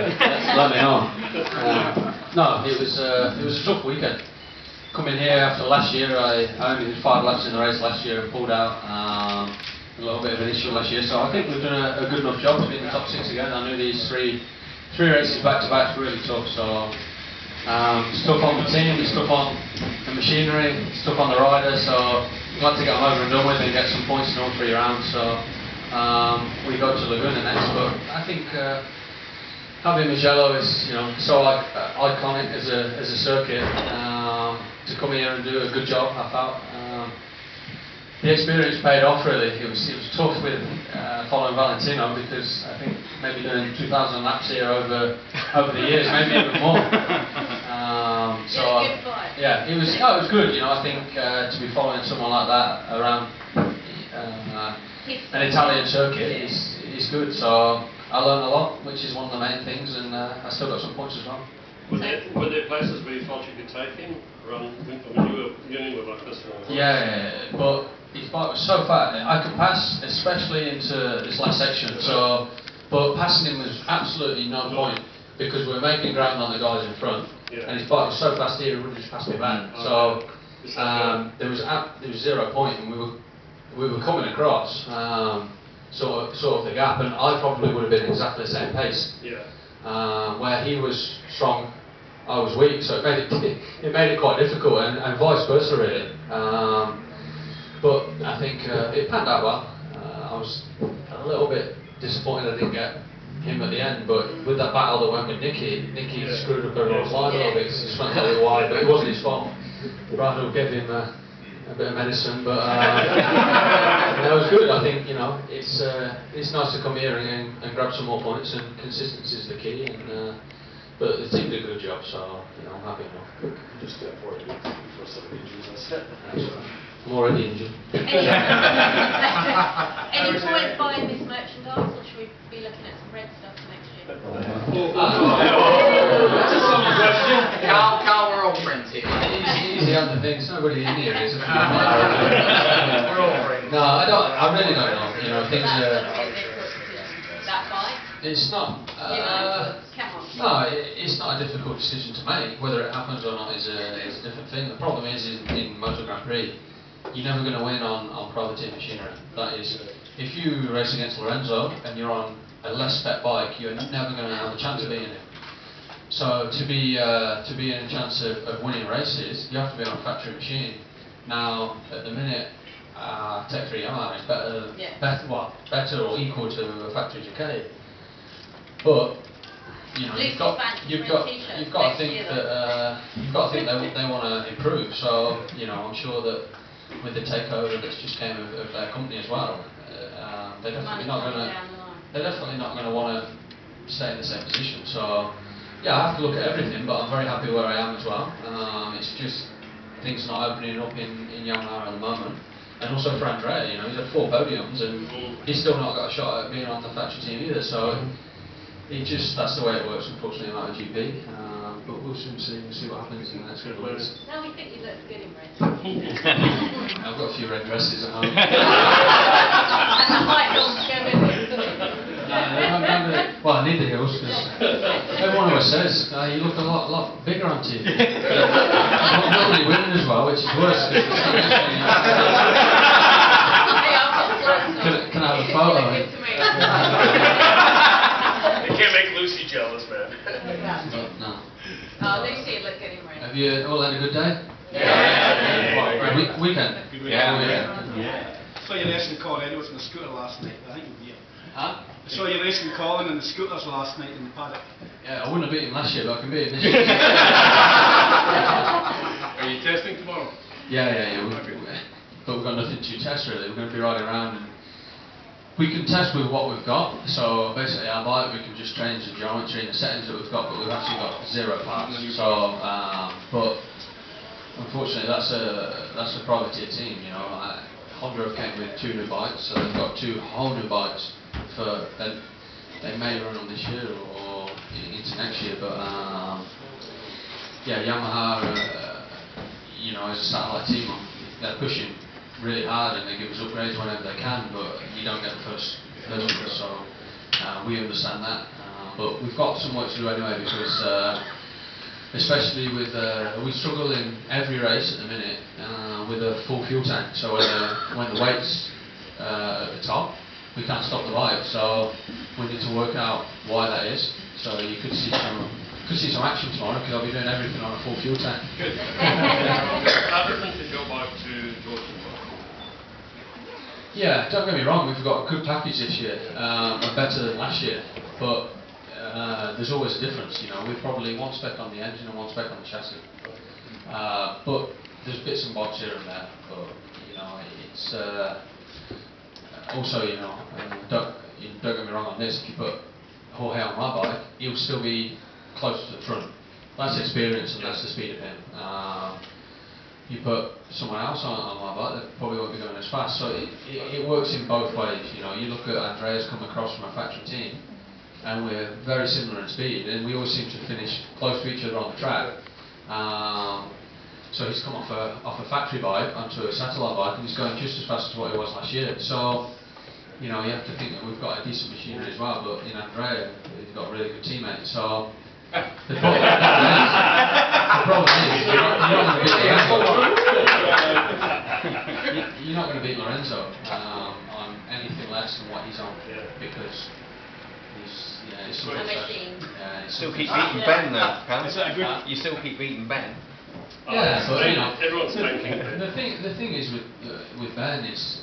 let me know. No, it was a tough weekend. Coming here after last year, I only did 5 laps in the race last year and pulled out. A little bit of an issue last year, so I think we've done a good enough job to be in the top 6 again. I knew these three races back to back were really tough, so it's tough on the team, it's tough on the machinery, it's tough on the rider, so glad to get them over and done with and get some points in all 3 rounds. So we go to Laguna next, but I think having Mugello is so iconic as a circuit. To come here and do a good job, I felt. The experience paid off really. It was tough with following Valentino because I think maybe doing 2,000 laps here over the years, maybe even more. Yeah, it was good. I think to be following someone like that around an Italian circuit is good. So I learned a lot, which is one of the main things, and I still got some points as well. Were there places where you thought you could take him? When you were like this? Yeah, but his bike was so fat. I could pass, especially into this last section. So, but passing him was absolutely no point because we were making ground on the guys in front, and his bike was so fast here, he would have just passed me back. So there was 0 point, and we were coming across sort of the gap, and I probably would have been exactly the same pace. Where he was strong, I was weak, so it made it quite difficult, and vice versa really. But I think it panned out well. I was a little bit disappointed I didn't get him at the end, but with that battle that went with Nicky screwed up everyone's line a little bit because he just went a little wide, but it wasn't his fault. Brado gave him a bit of medicine, but that was good. I think it's nice to come here and grab some more points, and consistency is the key. And but the team did a good job, so I'm happy enough. Just before some injuries, that's I'm already injured. Any point buying this merchandise, or should we be looking at some red stuff next year? Carl, we're all friends here. Easy on the things. Nobody in here is. We're all friends. No, I don't. I really don't know. Things are. That bike? It's not. No, it's not a difficult decision to make. Whether it happens or not is a different thing. The problem is in Motor Grand Prix, you're never going to win on privateer machinery. That is, if you race against Lorenzo and you're on a less spec bike, you're never going to have a chance of beating him. So to be in a chance of winning races, you have to be on a factory machine. Now, at the minute, Tech 3 Yamaha is better or equal to a factory Ducati. But you've got to think that they want to improve. So I'm sure that with the takeover that's just came of their company as well, they're definitely not going to want to stay in the same position. So yeah, I have to look at everything, but I'm very happy where I am as well. It's just things not opening up in Yamaha at the moment. And also for Andrea, he's had 4 podiums and he's still not got a shot at being on the factory team either. So that's the way it works, unfortunately, in MotoGP. But we'll soon see what happens in the next couple of weeks. No, we think you look good in red. I've got a few red dresses at home. And the white ones go with it. Well, I need the heels because everyone always says you look a lot bigger on TV. I'm not really winning as well, which is worse. Can I have a photo? You can't make Lucy jealous, man. No. Oh, Lucy look good in red. Have you all had a good day? Yeah. Weekend? Yeah. I saw you racing Colin Edwards on the scooter last night. I think you Huh? I saw you racing Colin on the scooters last night in the paddock. Yeah, I wouldn't have beat him last year, but I can beat him this year. Are you testing tomorrow? Yeah. But we've got nothing to test really. We're going to be riding around and we can test with what we've got. So basically our bike, we can just change the geometry and the settings that we've got, but we've actually got 0 parts. So, but unfortunately that's a privateer team. Honda have came with 2 new bikes, so they've got 2 whole new bikes for they may run them this year or into next year. But yeah, Yamaha, as a satellite team, they're pushing really hard and they give us upgrades whenever they can, but you don't get the first one, so we understand that. but we've got some work to do anyway because, especially with we struggle in every race at the minute with a full fuel tank. So when the weight's at the top, we can't stop the bike. So we need to work out why that is. So you could see some action tomorrow because I'll be doing everything on a full fuel tank. Good. How different is your bike to George's bike? Yeah, don't get me wrong, we've got a good package this year, and better than last year, but there's always a difference, you know. We're probably one spec on the engine and one spec on the chassis. But there's bits and bobs here and there, but, you know, it's also, you know, don't get me wrong on this, if you put Jorge on my bike, he'll still be close to the front. That's experience and that's the speed of him. You put someone else on my bike, they probably won't be going as fast. So it works in both ways. You know, you look at Andreas come across from a factory team, and we're very similar in speed, and we always seem to finish close to each other on the track. So he's come off a factory bike onto a satellite bike, and he's going just as fast as what he was last year. So, you know, you have to think that we've got a decent machinery as well, but in Andrea, he's got a really good teammate. So the problem is you're not going to beat Lorenzo. You're not going to beat Lorenzo on anything less than what he's on, because he's A machine. Still keep beating Ben though, Cam. You still keep beating Ben. Yeah, but you know, everyone's thanking the thing is with Ben is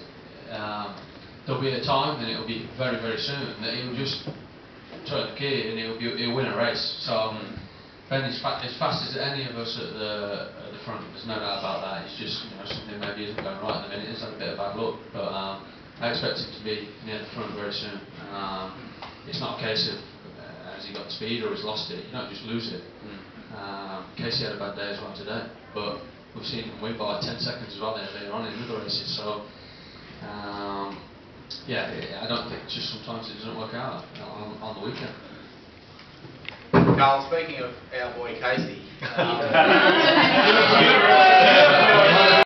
there'll be a time, and it'll be very very soon, that he'll just turn the key and he'll win a race. So Ben is as fast as any of us at the front. There's no doubt about that. It's just, you know, something maybe isn't going right at the minute. He's had a bit of bad luck, but I expect him to be near the front very soon. It's not a case of has he got the speed or he's lost it. You don't just lose it. Casey had a bad day as well today, but we've seen him win by like 10 seconds as well later on in other races. So yeah, I don't think, just sometimes it doesn't work out on the weekend. Carl, speaking of our boy Casey,